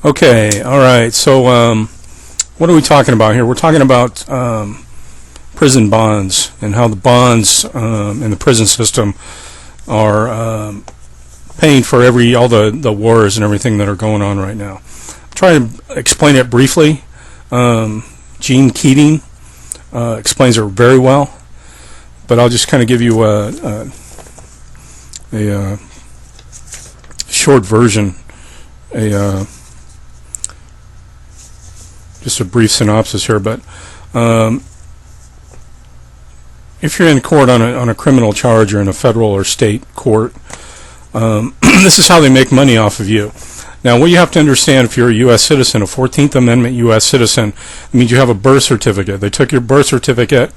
Okay, all right. So, what are we talking about here? We're talking about prison bonds and how the bonds in the prison system are paying for all the wars and everything that are going on right now. Try to explain it briefly. Gene Keating explains it very well, but I'll just kind of give you a short version, just a brief synopsis here. But if you're in court on a criminal charge or in a federal or state court, this is how they make money off of you. Now, what you have to understand, if you're a U.S. citizen, a 14th Amendment U.S. citizen, it means you have a birth certificate. They took your birth certificate,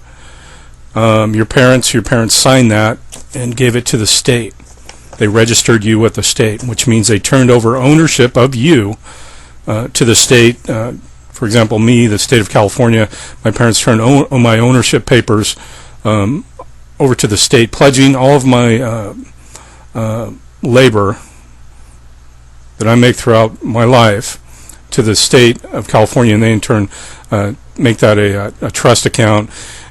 your parents signed that and gave it to the state. They registered you with the state, which means they turned over ownership of you to the state. For example, me, the state of California, my parents turned my ownership papers over to the state, pledging all of my labor that I make throughout my life to the state of California, and they in turn make that a trust account,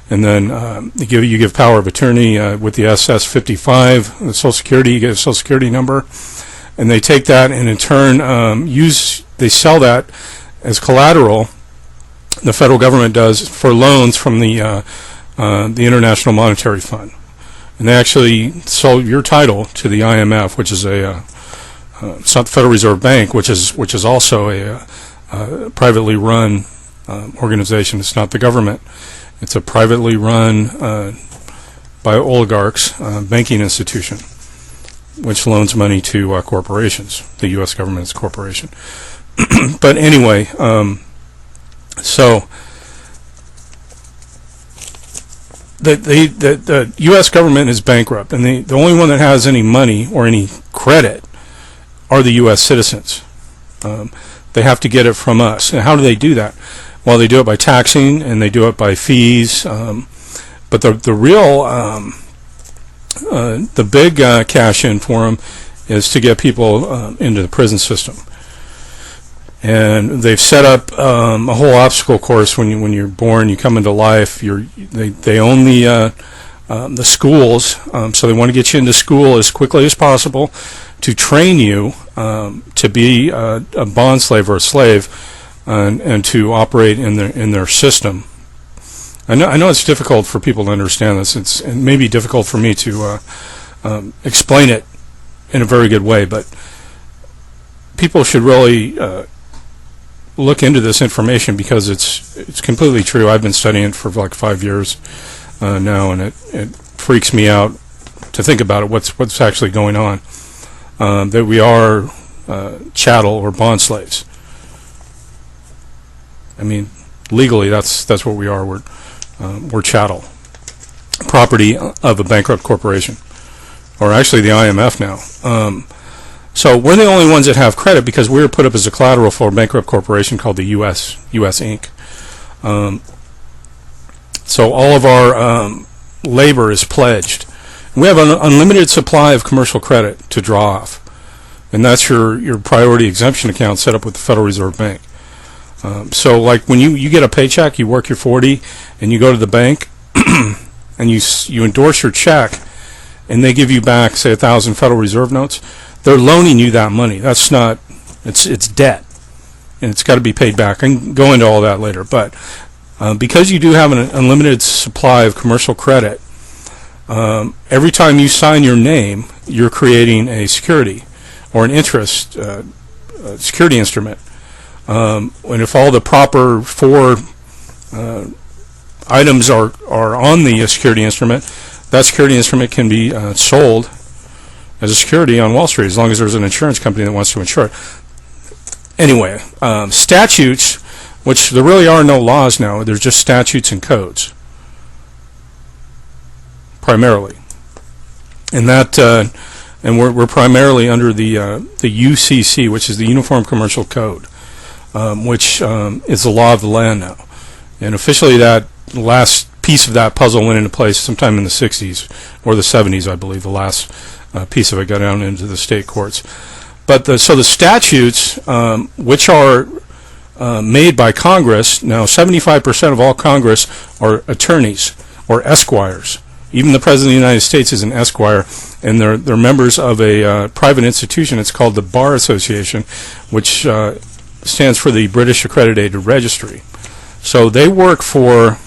and then you give power of attorney with the SS-55, the Social Security. You get a Social Security number, and they take that and in turn they sell that as collateral. The federal government does for loans from the International Monetary Fund, and they actually sold your title to the IMF, which is it's not the Federal Reserve Bank, which is also a privately run organization. It's not the government. It's a privately run by oligarchs banking institution, which loans money to corporations. The U.S. government is a corporation. But anyway, so the U.S. government is bankrupt, and the only one that has any money or any credit are the U.S. citizens. They have to get it from us. And how do they do that? Well, they do it by taxing, and they do it by fees. But the real, the big cash in for them is to get people into the prison system. And they've set up a whole obstacle course when you're born. You come into life. They own the schools, so they want to get you into school as quickly as possible to train you to be a bond slave or a slave, and to operate in their system. I know it's difficult for people to understand this. It may be difficult for me to explain it in a very good way, but people should really look into this information because it's completely true. I've been studying it for like 5 years now, and it freaks me out to think about it. What's actually going on? That we are chattel or bond slaves. I mean, legally, that's what we are. We're chattel, property of a bankrupt corporation, or actually the IMF now. So we're the only ones that have credit because we were put up as a collateral for a bankrupt corporation called the U.S. Inc. So all of our labor is pledged. We have an unlimited supply of commercial credit to draw off, and that's your priority exemption account set up with the Federal Reserve Bank. So like when you get a paycheck, you work your 40, and you go to the bank, and you endorse your check, and they give you back, say, 1,000 Federal Reserve notes. They're loaning you that money. That's not, it's debt, and it's got to be paid back. I can go into all that later, but because you do have an unlimited supply of commercial credit, every time you sign your name, you're creating a security or an interest security instrument. And if all the proper 4 items are on the security instrument, that security instrument can be sold as a security on Wall Street as long as there's an insurance company that wants to insure it. Anyway, statutes, which there really are no laws now, there's just statutes and codes, primarily. And that, and we're primarily under the UCC, which is the Uniform Commercial Code, which is the law of the land now. And officially that last piece of that puzzle went into place sometime in the 60s or the 70s, I believe. The last piece of it got down into the state courts. But so the statutes, which are made by Congress, now 75% of all Congress are attorneys or esquires. Even the President of the United States is an esquire, and they're members of a private institution. It's called the Bar Association, which stands for the British Accredited Registry. So they work for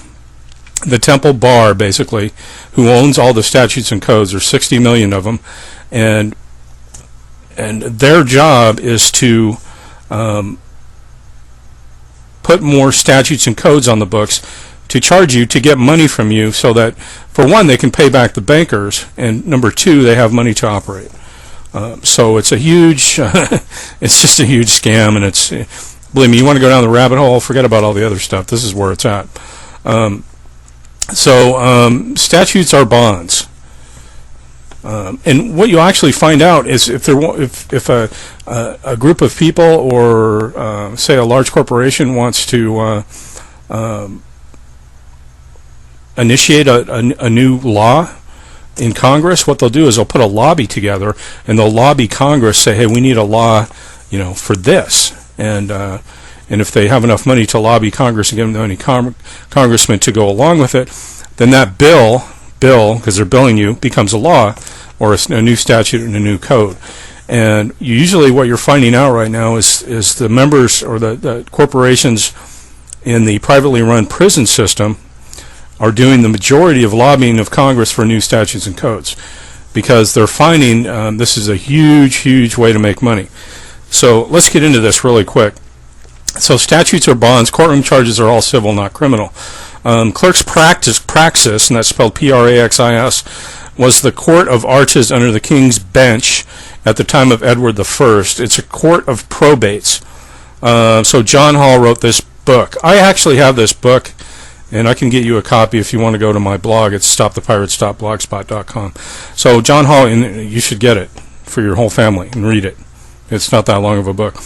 the Temple Bar, basically, who owns all the statutes and codes. There's 60 million of them, and their job is to put more statutes and codes on the books to charge you, to get money from you, so that, for one, they can pay back the bankers, and number two, they have money to operate. So it's a huge, it's just a huge scam, and it's, believe me, you want to go down the rabbit hole, forget about all the other stuff. This is where it's at. Statutes are bonds. And what you actually find out is if a group of people, or say a large corporation, wants to initiate a new law in Congress, what they'll do is they'll put a lobby together, and they'll lobby Congress, say, hey, we need a law, for this, and if they have enough money to lobby Congress and give them any congressman to go along with it, then that bill, because they're billing you, becomes a law, or a new statute and a new code. And usually what you're finding out right now is the members, or the corporations in the privately run prison system, are doing the majority of lobbying of Congress for new statutes and codes, because they're finding this is a huge way to make money. So let's get into this really quick. So statutes are bonds. Courtroom charges are all civil, not criminal. Clerk's praxis, and that's spelled Praxis, was the court of arches under the King's Bench at the time of Edward I. It's a court of probates. So John Hall wrote this book. I actually have this book, and I can get you a copy if you want to go to my blog. It's stopthepirates.blogspot.com. So John Hall, and you should get it for your whole family and read it. It's not that long of a book.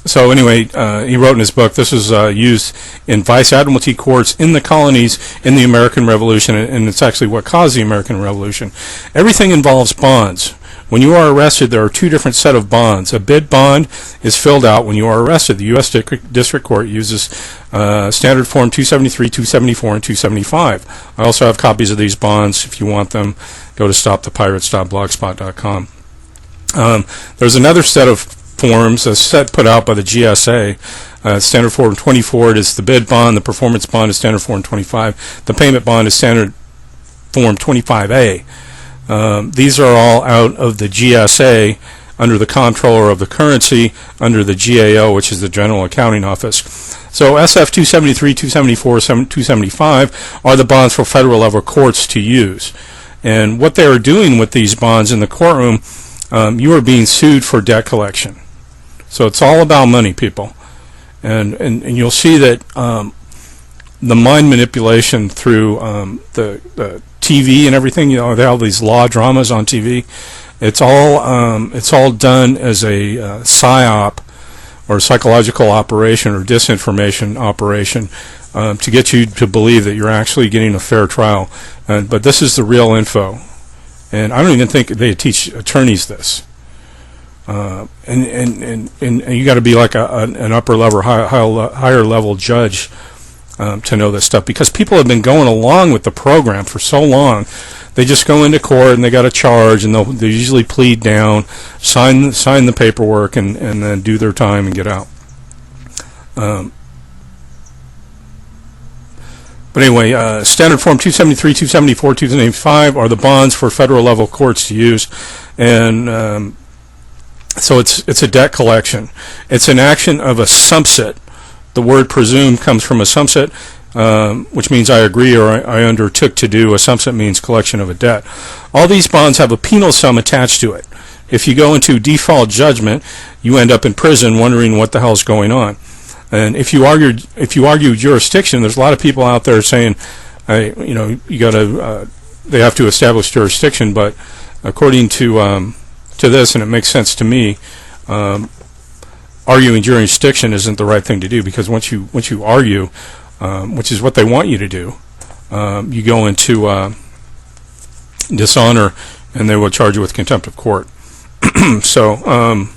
So anyway, he wrote in his book, this is used in vice admiralty courts in the colonies in the American Revolution, and it's actually what caused the American Revolution. Everything involves bonds. When you are arrested, there are two different set of bonds. A bid bond is filled out when you are arrested. The U.S. District Court uses standard form 273, 274, and 275. I also have copies of these bonds. If you want them, go to stopthepirates.blogspot.com. There's another set of forms, a set put out by the GSA. Standard form 24 is the bid bond. The performance bond is standard form 25. The payment bond is standard form 25A. These are all out of the GSA under the Comptroller of the Currency, under the GAO, which is the General Accounting Office. So SF 273, 274, 275 are the bonds for federal level courts to use. And what they are doing with these bonds in the courtroom, you are being sued for debt collection. So it's all about money, people. And you'll see that the mind manipulation through the TV and everything, they have these law dramas on TV. It's all done as a psyop, or psychological operation, or disinformation operation, to get you to believe that you're actually getting a fair trial. But this is the real info, and I don't even think they teach attorneys this. And you got to be like an upper level, higher level judge to know this stuff, because people have been going along with the program for so long. They just go into court and they got a charge, and they usually plead down, sign the paperwork, and then do their time and get out. But anyway, standard form 273, 274, 275 are the bonds for federal level courts to use, and so it's a debt collection. It's an action of assumpsit. The word presume comes from assumpsit, which means I agree or I undertook to do. Assumpsit means collection of a debt. All these bonds have a penal sum attached to it. If you go into default judgment, you end up in prison wondering what the hell's going on. And if you argue jurisdiction, there's a lot of people out there saying, they have to establish jurisdiction. But according to this, and it makes sense to me, arguing jurisdiction isn't the right thing to do, because once you argue, which is what they want you to do, you go into dishonor, and they will charge you with contempt of court. So